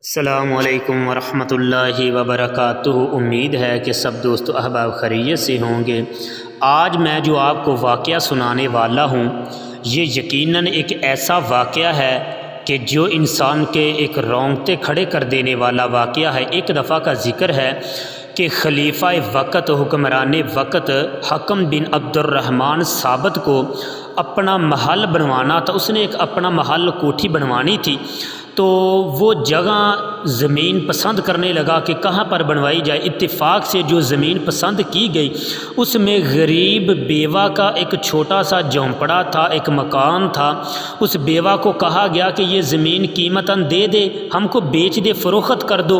السلام علیکم ورحمۃ اللہ وبرکاتہ۔ امید ہے کہ سب دوست احباب خیریت سے ہوں گے۔ آج میں جو آپ کو واقعہ سنانے والا ہوں یہ یقیناً ایک ایسا واقعہ ہے کہ جو انسان کے ایک رونگٹے کھڑے کر دینے والا واقعہ ہے۔ ایک دفعہ کا ذکر ہے کہ خلیفہ وقت حکمران وقت حکم بن عبد الرحمن ثابت کو اپنا محل بنوانا تھا۔ اس نے ایک اپنا محل کوٹھی بنوانی تھی، تو وہ جگہ زمین پسند کرنے لگا کہ کہاں پر بنوائی جائے۔ اتفاق سے جو زمین پسند کی گئی اس میں غریب بیوہ کا ایک چھوٹا سا جھونپڑا تھا، ایک مکان تھا۔ اس بیوہ کو کہا گیا کہ یہ زمین قیمتاً دے دے، ہم کو بیچ دے، فروخت کر دو۔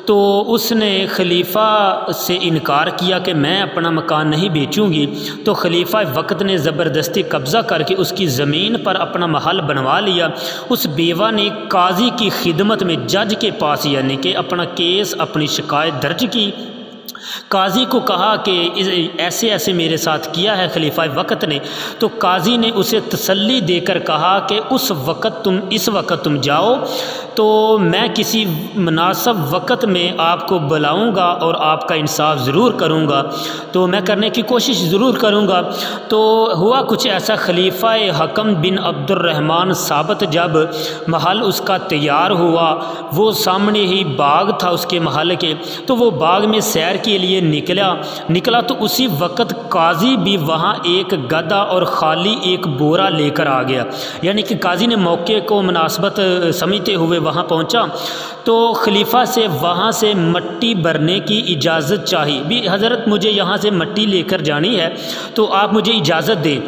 تو اس نے خلیفہ سے انکار کیا کہ میں اپنا مکان نہیں بیچوں گی۔ تو خلیفہ وقت نے زبردستی قبضہ کر کے اس کی زمین پر اپنا محل بنوا لیا۔ اس بیوہ نے قاضی کی خدمت میں جج کے پاس یعنی کہ اپنا کیس، اپنی شکایت درج کی۔ قاضی کو کہا کہ ایسے ایسے میرے ساتھ کیا ہے خلیفہ وقت نے۔ تو قاضی نے اسے تسلی دے کر کہا کہ اس وقت تم جاؤ، تو میں کسی مناسب وقت میں آپ کو بلاؤں گا اور آپ کا انصاف ضرور کروں گا، تو میں کرنے کی کوشش ضرور کروں گا۔ تو ہوا کچھ ایسا، خلیفہ حکم بن عبد الرحمن ثابت جب محل اس کا تیار ہوا، وہ سامنے ہی باغ تھا اس کے محل کے، تو وہ باغ میں سیر کے لیے نکلا تو اسی وقت قاضی بھی وہاں ایک گدھا اور خالی ایک بورا لے کر آ گیا۔ یعنی کہ قاضی نے موقع کو مناسبت سمجھتے ہوئے وہاں پہنچا تو خلیفہ سے وہاں سے مٹی بھرنے کی اجازت چاہی بھی، حضرت مجھے یہاں سے مٹی لے کر جانی ہے تو آپ مجھے اجازت دیں۔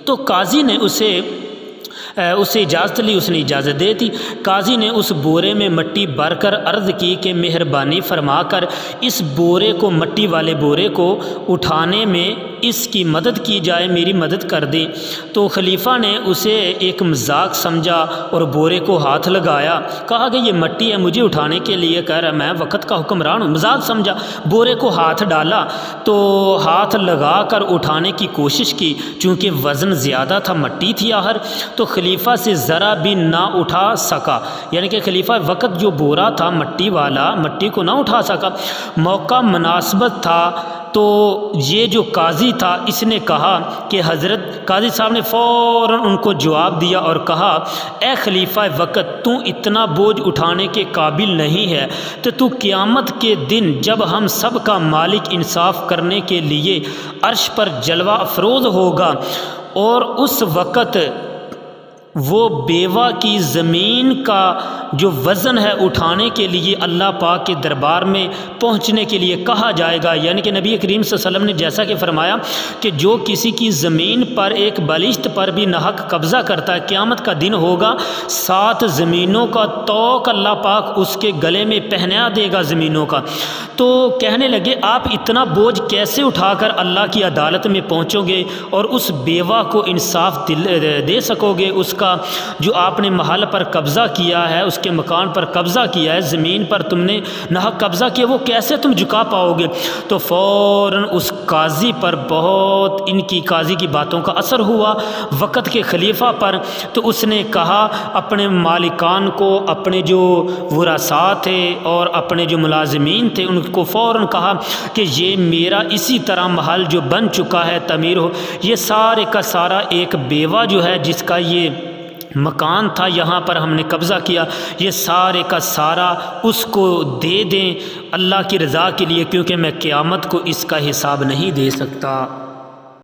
تو قاضی نے اسے اجازت لی، اس نے اجازت دے دی۔ قاضی نے اس بورے میں مٹی بھر کر عرض کی کہ مہربانی فرما کر اس بورے کو، مٹی والے بورے کو اٹھانے میں اس کی مدد کی جائے، میری مدد کر دے۔ تو خلیفہ نے اسے ایک مذاق سمجھا اور بورے کو ہاتھ لگایا، کہا کہ یہ مٹی ہے، مجھے اٹھانے کے لیے کہہ رہا، میں وقت کا حکمران ہوں، مذاق سمجھا۔ بورے کو ہاتھ ڈالا تو ہاتھ لگا کر اٹھانے کی کوشش کی، چونکہ وزن زیادہ تھا، مٹی تھی آخر، تو خلیفہ سے ذرا بھی نہ اٹھا سکا۔ یعنی کہ خلیفہ وقت جو بورا تھا مٹی والا، مٹی کو نہ اٹھا سکا۔ موقع مناسبت تھا تو یہ جو قاضی تھا اس نے کہا کہ حضرت، قاضی صاحب نے فوراً ان کو جواب دیا اور کہا، اے خلیفہ وقت، تو اتنا بوجھ اٹھانے کے قابل نہیں ہے، تو قیامت کے دن جب ہم سب کا مالک انصاف کرنے کے لیے عرش پر جلوہ افروز ہوگا اور اس وقت وہ بیوہ کی زمین کا جو وزن ہے اٹھانے کے لیے اللہ پاک کے دربار میں پہنچنے کے لیے کہا جائے گا۔ یعنی کہ نبی کریم صلی اللہ علیہ وسلم نے جیسا کہ فرمایا کہ جو کسی کی زمین پر ایک بالشت پر بھی ناحق قبضہ کرتا ہے، قیامت کا دن ہوگا 7 زمینوں کا توق اللہ پاک اس کے گلے میں پہنا دے گا زمینوں کا۔ تو کہنے لگے آپ اتنا بوجھ کیسے اٹھا کر اللہ کی عدالت میں پہنچو گے اور اس بیوہ کو انصاف دے سکو گے؟ اس کا جو آپ نے محل پر قبضہ کیا ہے، اس کے مکان پر قبضہ کیا ہے، زمین پر تم نے ناحق قبضہ کیا، وہ کیسے تم جھکا پاؤ گے؟ تو فوراً اس قاضی پر بہت ان کی قاضی کی باتوں کا اثر ہوا وقت کے خلیفہ پر۔ تو اس نے کہا اپنے مالکان کو، اپنے جو ورثاء تھے اور اپنے جو ملازمین تھے ان کو فوراً کہا کہ یہ میرا اسی طرح محل جو بن چکا ہے تعمیر ہو، یہ سارے کا سارا ایک بیوہ جو ہے جس کا یہ مکان تھا یہاں پر ہم نے قبضہ کیا، یہ سارے کا سارا اس کو دے دیں اللہ کی رضا کے لیے، کیونکہ میں قیامت کو اس کا حساب نہیں دے سکتا۔